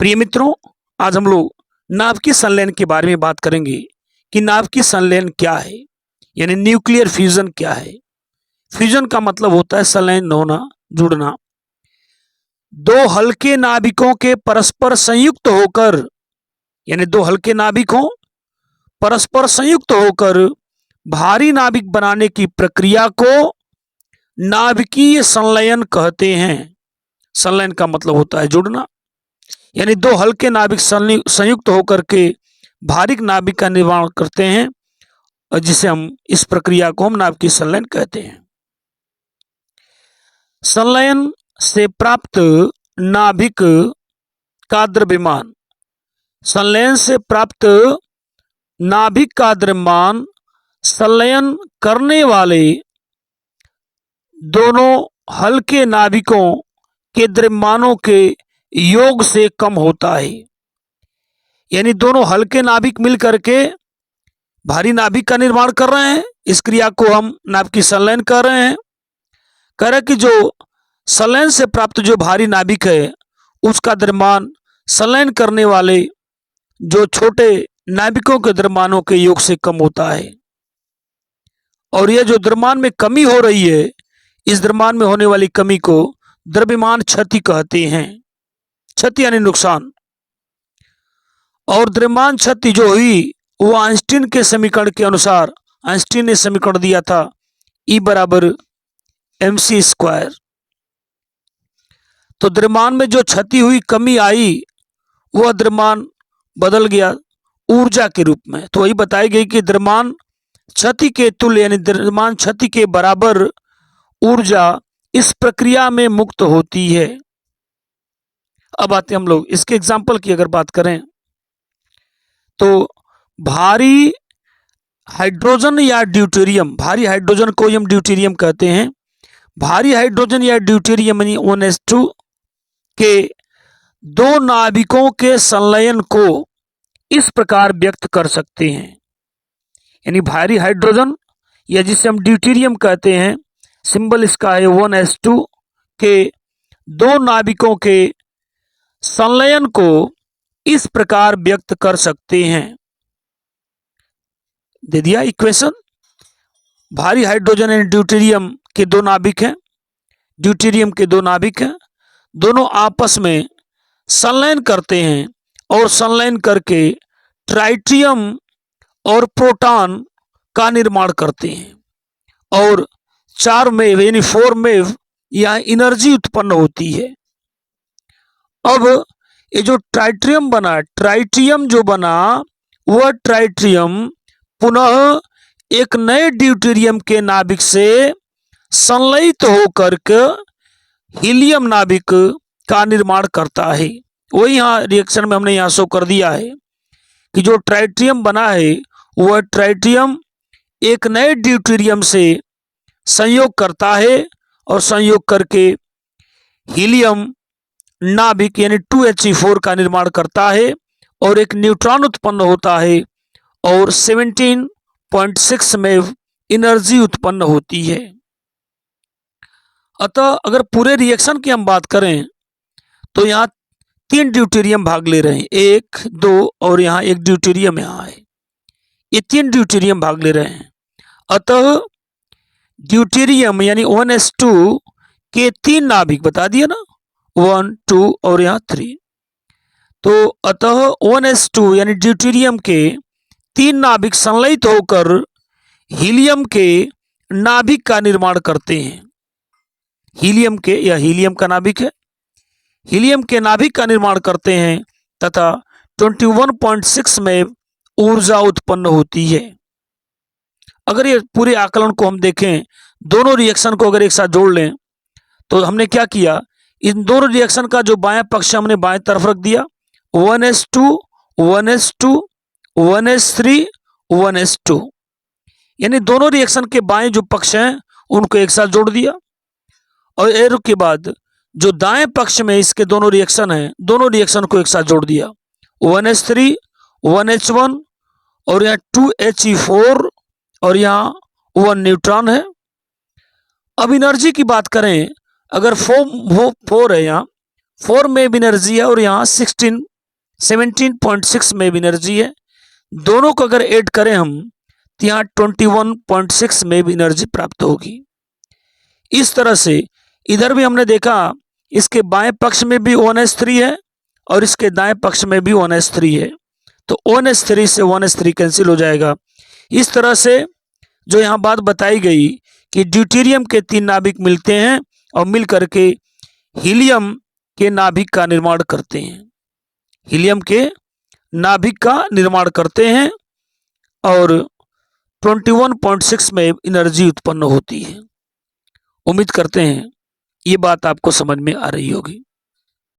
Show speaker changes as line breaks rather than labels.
प्रिय मित्रों, आज हम लोग नाभिकीय संलयन के बारे में बात करेंगे कि नाभिकीय संलयन क्या है, यानी न्यूक्लियर फ्यूजन क्या है। फ्यूजन का मतलब होता है संलयन होना, जुड़ना। दो हल्के नाभिकों के परस्पर संयुक्त होकर, यानी दो हल्के नाभिकों परस्पर संयुक्त होकर भारी नाभिक बनाने की प्रक्रिया को नाभिकीय संलयन कहते हैं। संलयन का मतलब होता है जुड़ना, यानी दो हल्के नाभिक संयुक्त होकर के भारी नाभिक का निर्माण करते हैं, और जिसे हम इस प्रक्रिया को हम नाभिकीय संलयन कहते हैं। संलयन से प्राप्त नाभिक का द्रव्यमान, संलयन से प्राप्त नाभिक का द्रव्यमान संलयन करने वाले दोनों हल्के नाभिकों के द्रव्यमानों के योग से कम होता है। यानी दोनों हल्के नाभिक मिलकर के भारी नाभिक का निर्माण कर रहे हैं, इस क्रिया को हम नाभिकीय संलयन कर रहे हैं। कह रहे कि जो संलयन से प्राप्त जो भारी नाभिक है उसका द्रव्यमान संलयन करने वाले जो छोटे नाभिकों के द्रव्यमानों के योग से कम होता है, और यह जो द्रव्यमान में कमी हो रही है, इस द्रव्यमान में होने वाली कमी को द्रव्यमान क्षति कहते हैं। क्षति यानी नुकसान। और द्रव्यमान क्षति जो हुई वो आइंस्टीन के समीकरण के अनुसार, आइंस्टीन ने समीकरण दिया था E बराबर mc²। तो द्रव्यमान में जो क्षति हुई, कमी आई, वह द्रव्यमान बदल गया ऊर्जा के रूप में। तो वही बताई गई कि द्रव्यमान क्षति के तुल्य, यानी द्रव्यमान क्षति के बराबर ऊर्जा इस प्रक्रिया में मुक्त होती है। अब आते हम लोग इसके एग्जाम्पल की अगर बात करें तो भारी हाइड्रोजन या ड्यूटेरियम, भारी हाइड्रोजन को हम ड्यूटेरियम कहते हैं। भारी हाइड्रोजन या ड्यूटेरियम यानी 1s2 के दो नाभिकों के संलयन को इस प्रकार व्यक्त कर सकते हैं। यानी भारी हाइड्रोजन या जिसे हम ड्यूटेरियम कहते हैं, सिंबल इसका है 1s2 के दो नाभिकों के संलयन को इस प्रकार व्यक्त कर सकते हैं। दे दिया इक्वेशन। भारी हाइड्रोजन यानी ड्यूटेरियम के दो नाभिक हैं, ड्यूटेरियम के दो नाभिक हैं, दोनों आपस में संलयन करते हैं और संलयन करके ट्राइटियम और प्रोटॉन का निर्माण करते हैं, और 4 मेव यानी 4 मेव यह एनर्जी उत्पन्न होती है। अब ये जो ट्राइटियम बना, ट्राइटियम जो बना, वह ट्राइटियम पुनः एक नए ड्यूटेरियम के नाभिक से संलयित होकर के हीलियम नाभिक का निर्माण करता है। वही यहाँ रिएक्शन में हमने यहाँ शो कर दिया है कि जो ट्राइटियम बना है वह ट्राइटियम एक नए ड्यूटेरियम से संयोग करता है, और संयोग करके हीलियम नाभिक यानी 2He4 का निर्माण करता है, और एक न्यूट्रॉन उत्पन्न होता है, और 17.6 में एनर्जी उत्पन्न होती है। अतः अगर पूरे रिएक्शन की हम बात करें तो यहाँ 3 ड्यूटेरियम भाग ले रहे हैं, 1, 2 और यहाँ एक ड्यूटेरियम यहाँ है। ये 3 ड्यूटेरियम भाग ले रहे हैं। अतः ड्यूटेरियम यानी 1s2 के 3 नाभिक बता दिया ना, 1, 2 और यहाँ 3। तो अतः 1s2 यानी ड्यूटेरियम के 3 नाभिक संलयित होकर हीलियम के नाभिक का निर्माण करते हैं। हीलियम के, यह हीलियम का नाभिक है, हीलियम के नाभिक का निर्माण करते हैं तथा 21.6 में ऊर्जा उत्पन्न होती है। अगर ये पूरे आकलन को हम देखें, दोनों रिएक्शन को अगर एक साथ जोड़ लें तो हमने क्या किया, इन दोनों रिएक्शन का जो बाएं पक्ष हमने बाएं तरफ रख दिया, 1s2 1s2 1s3 1s2, यानी दोनों रिएक्शन के बाएं जो पक्ष हैं उनको एक साथ जोड़ दिया, और एरो के बाद जो दाएं पक्ष में इसके दोनों रिएक्शन हैं, दोनों रिएक्शन को एक साथ जोड़ दिया, 1s3 1h1 और यहाँ 2He4 और यहाँ 1 न्यूट्रॉन है। अब एनर्जी की बात करें, अगर 4 है, यहाँ 4 में एनर्जी है और यहाँ 17.6 मेव एनर्जी है। दोनों को अगर ऐड करें हम तो यहाँ 21.6 मेव एनर्जी प्राप्त होगी। इस तरह से इधर भी हमने देखा, इसके बाएं पक्ष में भी ONH3 है और इसके दाएं पक्ष में भी ONH3 है, तो ONH3 से ONH3 कैंसिल हो जाएगा। इस तरह से जो यहाँ बात बताई गई कि ड्यूटेरियम के 3 नाभिक मिलते हैं और मिल करके हीलियम के नाभिक का निर्माण करते हैं, हीलियम के नाभिक का निर्माण करते हैं और 21.6 में एनर्जी उत्पन्न होती है। उम्मीद करते हैं ये बात आपको समझ में आ रही होगी।